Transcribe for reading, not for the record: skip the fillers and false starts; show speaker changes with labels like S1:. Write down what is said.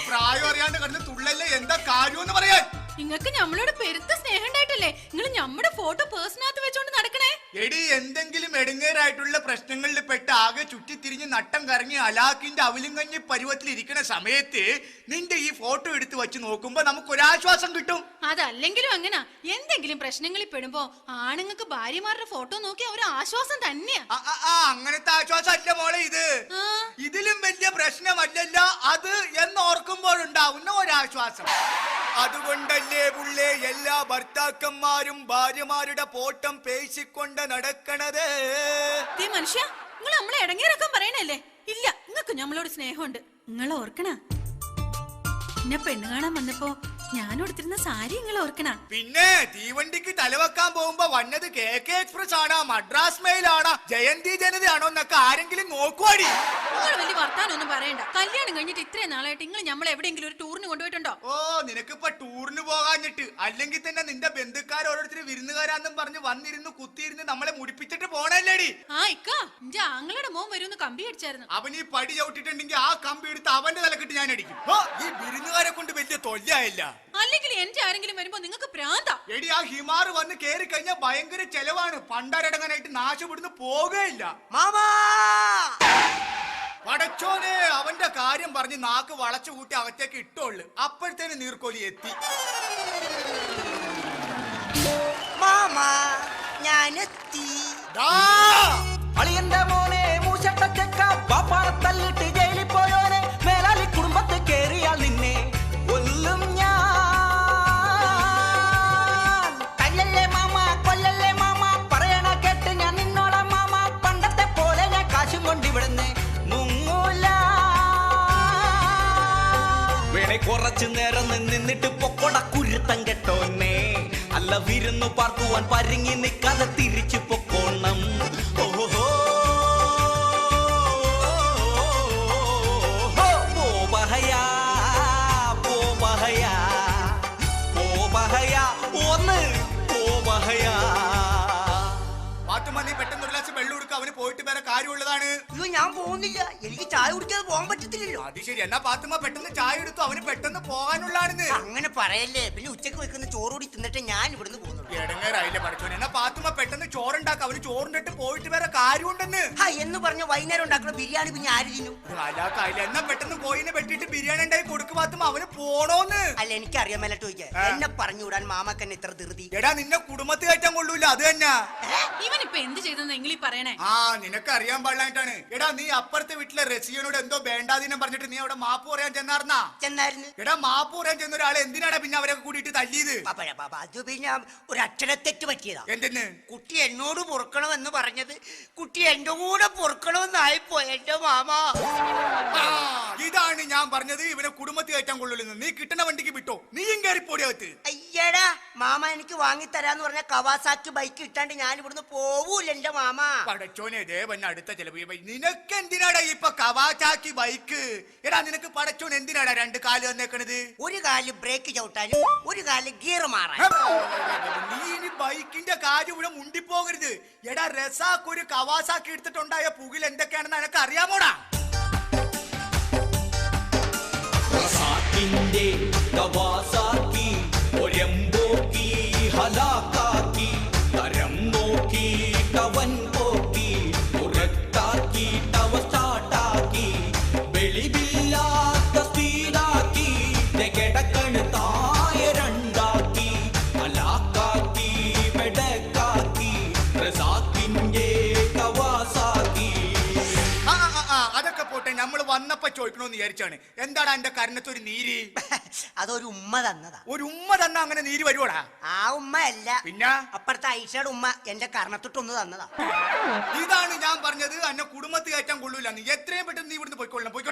S1: പ്രായം അറിയാണ്ട് കണ്ട് തുള്ളല്ലേ എന്താ കാര്യം പറയാൻ?
S2: നിങ്ങൾക്ക് നമ്മളോട് പെരുത്ത സ്നേഹം ഉണ്ടായിട്ടല്ലേ നിങ്ങൾ നമ്മുടെ ഫോട്ടോ പേഴ്സണാത്ത് വെച്ചോണ്ട് നടക്കണേ?
S1: എടി എന്തെങ്കിലും എടുങ്ങേറായിട്ടുള്ള പ്രശ്നങ്ങളിൽ പെട്ട് ആകെ ചുറ്റിത്തിരിഞ്ഞ് നട്ടം കറങ്ങി അലാക്കിന്റെ അവലിങ്കഞ്ഞി പരുവത്തിൽ ഇരിക്കുന്ന സമയത്ത് നിന്റെ ഈ ഫോട്ടോ എടുത്ത് വെച്ച് നോക്കുമ്പോ നമുക്ക് ഒരാശ്വാസം കിട്ടും.
S2: അതല്ലെങ്കിലും അങ്ങനെ എന്തെങ്കിലും പ്രശ്നങ്ങളിൽ പെടുമ്പോ ആണുങ്ങൾക്ക് ഭാര്യമാരുടെ ഫോട്ടോ നോക്കിയാ ഒരു ആശ്വാസം തന്നെയാ.
S1: അങ്ങനത്തെ ആശ്വാസം അല്ല മോളെ ഇത്. ഇതിലും വലിയ പ്രശ്നമല്ലല്ലോ അത് എന്നോർക്കുമ്പോഴുണ്ടാവുന്ന ഒരാശ്വാസം. അതുകൊണ്ടല്ലേ പുള്ളേ എല്ലാ ഭർത്താക്കന്മാരും ഭാര്യമാരുടെ ഫോട്ടം പേശിക്കൊണ്ട് നടക്കണത്.
S2: മനുഷ്യ നിങ്ങൾ നമ്മളെ ഇടങ്ങേറക്കാൻ പറയണല്ലേ? ഇല്ല, നിങ്ങൾക്ക് നമ്മളോട് സ്നേഹമുണ്ട്. നിങ്ങൾ ഓർക്കണ എന്നെ പെണ്ണ് കാണാൻ വന്നപ്പോ ഞാൻ കൊടുത്തിരുന്ന സാരി നിങ്ങൾ ഓർക്കണ?
S1: പിന്നെ തീവണ്ടിക്ക് തലവെക്കാൻ പോകുമ്പോ വന്നത് KK എക്സ്പ്രസ് ആണോ മദ്രാസ് മെയിൽ ആണോ ജയന്തി ജനതയാണോ എന്നൊക്കെ ആരെങ്കിലും നോക്കുവാടി?
S2: നിങ്ങൾ വലിയ വർത്താനൊന്നും പറയണ്ട. കല്യാണം കഴിഞ്ഞിട്ട് ഇത്രയും നാളായിട്ട് നിങ്ങൾ നമ്മളെ എവിടെയെങ്കിലും ഒരു ടൂറിന് കൊണ്ടുപോയിട്ടുണ്ടോ?
S1: ഓ നിനക്കിപ്പോ ടൂറിന് പോകാഞ്ഞിട്ട് അല്ലെങ്കിൽ തന്നെ നിന്റെ ബന്ധുക്കാർ ഓരോരുത്തർ വിരുന്നുകാരാന്നും പറഞ്ഞ് വന്നിരുന്ന് കുത്തിയിരുന്ന് നമ്മളെ മുടിപ്പിച്ചിട്ട് പോണല്ലേടി?
S2: എന്റെ ആങ്ങളുടെ മോൻ വരുമെന്ന് കമ്പി അടിച്ചായിരുന്നു.
S1: അവൻ ഈ പടി ചവിട്ടിട്ടുണ്ടെങ്കിൽ ആ കമ്പി എടുത്ത് അവന്റെ തലക്കിട്ട് ഞാൻ അടിക്കും. ഈ വിരുന്നുകാരെ കൊണ്ട് വലിയ തൊല്ലായില്ല.
S2: അല്ലെങ്കിൽ എന്റെ ആരെങ്കിലും വരുമ്പോ നിങ്ങൾക്ക് പ്രാന്താ.
S1: എടി ആ ഹിമാർ വന്ന് കേറി കഴിഞ്ഞാൽ ഭയങ്കര ചെലവാണ്. പണ്ടാരടങ്ങാനായിട്ട് നാശപ്പെടുന്ന് പോകയില്ല. പടച്ചോനെ അവന്റെ കാര്യം പറഞ്ഞ് നാക്ക് വളച്ചു കൂട്ടി അകത്തേക്ക് ഇട്ടോളു. അപ്പോഴത്തേന് നീർക്കോലി എത്തി.
S3: ഞാനെത്തി.
S4: അളിയന്റെ മോനെ മൂശട്ട ചെക്ക പാപ്പാറെ തല്ലിട്ട് ജയിലിൽ പോയോനെ മേലാലി കുടുംബത്തെ കേറിയാൽ നിന്നെ കൊല്ലും ഞാൻ. കല്ലല്ലേ മാമ കൊല്ലല്ലേ മാമ പറയണ കേട്ട് ഞാൻ നിന്നോളാം മാമ. പണ്ടത്തെ പോലെ ഞാൻ കാശും കൊണ്ടിവിടുന്ന് മുങ്ങൂല. വേണേ കുറച്ചു നേരം നിന്നിട്ട് പൊക്കോട കുരുത്തം കെട്ടോന്നെ. അല്ല വിരുന്നു പാർക്കുവാൻ പരുങ്ങി നിൽക്കാതെ തിരിച്ചു പൊക്കോണം. ഓഹോ പോബഹയാ പോബഹയാ പോബഹയാ ഒന്ന് പോബഹയാ.
S1: പാത്തുമ്മ നീ പെട്ടെന്ന് ഒരു ഗ്ലാസ് വെള്ളം കൊടുക്കുക. അവന് പോയിട്ട് വേറെ കാര്യമുള്ളതാണ്.
S3: ഞാൻ പോകുന്നില്ല, എനിക്ക് ചായ കുടിക്കാതെ പോകാൻ പറ്റത്തില്ലല്ലോ.
S1: അത് ശരി. എന്നാ പാത്തുമ്മ പെട്ടെന്ന് ചായ എടുത്തു. അവന് പെട്ടെന്ന് പോകാനുള്ളതാണെന്ന്.
S3: അങ്ങനെ പറയല്ലേ. പിന്നെ ഉച്ചക്ക് വെക്കുന്ന ചോറ് കൂടി തിന്നിട്ട് ഞാൻ ഇവിടുന്ന് പോകുന്നു.
S1: ഇടങ്ങേറായില്ലേ പഠിച്ചോനെ. എന്നാ പാത്തുമ്മ പെട്ടെന്ന് ചോറുണ്ടാക്ക. അവന് ചോറിണ്ടിട്ട് പോയിട്ട് വേറെ കാര്യമുണ്ടെന്ന്.
S3: എന്ന് പറഞ്ഞ വൈകുന്നേരം ഉണ്ടാക്കുന്ന ബിരിയാണി പിന്നെ ആര് തിന്നു?
S1: അലാക്കായില്ല. എന്നാ പെട്ടെന്ന് പോയിനെ വെട്ടിട്ട് ബിരിയാണി ഉണ്ടായി കൊടുക്ക് പാത്തുമ്മ. അവന് പോണോന്ന്.
S3: അല്ല എനിക്കറിയാൻ മേലട്ട് ചോദിക്കാൻ. എന്നെ പറഞ്ഞു വിടാൻ മാമക്കന്നെ ഇത്ര ധൃതി.
S1: എടാ നിന്നെ കുടുംബത്ത് കയറ്റാൻ കൊള്ളൂല. അത് തന്നെ.
S2: ഇവനിപ്പൊ എന്ത് ചെയ്തെന്ന് എങ്കിലീ പറയണേ?
S1: നിനക്ക് അറിയാൻ പാടില്ലായിട്ടാണ്. എടാ നീ അപ്പുറത്തെ വീട്ടിലെ റസിയനോട് എന്തോ വേണ്ടാതിനം പറഞ്ഞിട്ട് നീ അവിടെ മാപ്പ് പറയാൻ ചെന്നായിരുന്നു. എടാ മാപ്പ് പറയാൻ ചെന്ന ഒരാളെ എന്തിനാടാ പിന്നെ അവരെ കൂടിയിട്ട് തല്ലിയത്?
S3: അത് പിന്നെ ഒരു അക്ഷരത്തെറ്റ് പറ്റിയതാ.
S1: എന്തിന്?
S3: കുട്ടി എന്നോട് പൊറുക്കണമെന്ന് പറഞ്ഞത് കുട്ടി എന്റെ കൂടെ പൊറുക്കണമെന്നായിപ്പോ എന്റെ മാമ.
S1: ഇതാണ് ഞാൻ പറഞ്ഞത് ഇവനെ കുടുംബത്തിൽ കയറ്റാൻ കൊള്ളൂലെന്ന്. നീ കിട്ടണ വണ്ടിക്ക് വിട്ടോ. നീയും കയറിപ്പോടിയകത്ത്.
S3: അയ്യടാ മാമ എനിക്ക് വാങ്ങിത്തരാന്ന് പറഞ്ഞ കവാസാക്കി ബൈക്ക് ഇട്ടാണ്ട് ഞാൻ ഇവിടുന്ന് പോവൂല എന്റെ മാമ.
S1: പടച്ചോനെ ദേവൻ അടുത്ത ചെലവ്. നിനക്ക് എന്തിനാടാ ഇപ്പൊ കവാസാക്കി ബൈക്ക്? എടാ നിനക്ക് പടച്ചോൻ എന്തിനാടാ രണ്ട് കാല് വന്നേക്കണത്?
S3: ഒരു കാല് ബ്രേക്ക് ചവിട്ടാനും ഒരു കാല് ഗിയർ മാറാൻ.
S1: നീ ഇനി ബൈക്കിന്റെ കാര്യം ഇവിടെ മുണ്ടിപ്പോകരുത്. എടാ റസാക്ക് ഒരു കവാസാക്കി എടുത്തിട്ടുണ്ടായ പുകിൽ എന്തൊക്കെയാണെന്ന് എനക്ക് അറിയാമോടാ?
S4: ഒരെമ്പോക്കി ഹലാക്കാക്കി തരം നോക്കി കവൻ പോക്കി ഉറക്കാക്കി തവ സ്റ്റാർട്ടാക്കി വെളിവില്ലാത്ത സ്പീഡാക്കി കിടക്കണ് തായ രണ്ടാക്കി ഹലാക്കാക്കി മെടക്കാക്കി റസാക്കിന്റെ കവാസാക്കി.
S1: അതൊക്കെ പോട്ടെ. നമ്മള് വന്നപ്പോ ചോദിക്കണോന്ന് വിചാരിച്ചാണ്. എന്താടാ എന്റെ കരണത്തൊരു നീര്?
S3: അതൊരു ഉമ്മ തന്നതാ.
S1: ഒരു ഉമ്മ തന്ന അങ്ങനെ നീര് വരുവോടാ?
S3: ആ ഉമ്മ അല്ല,
S1: പിന്നെ
S3: അപ്പുറത്തെ ഐഷയുടെ ഉമ്മ എന്റെ കർണത്തൊട്ടൊന്ന് തന്നതാ.
S1: ഇതാണ് ഞാൻ പറഞ്ഞത്. എന്നെ കുടുംബത്തിൽ കയറ്റാൻ കൊള്ളൂല. നീ എത്രയും പെട്ടെന്ന് നീ ഇവിടുന്ന് പോയിക്കൊള്ളണം.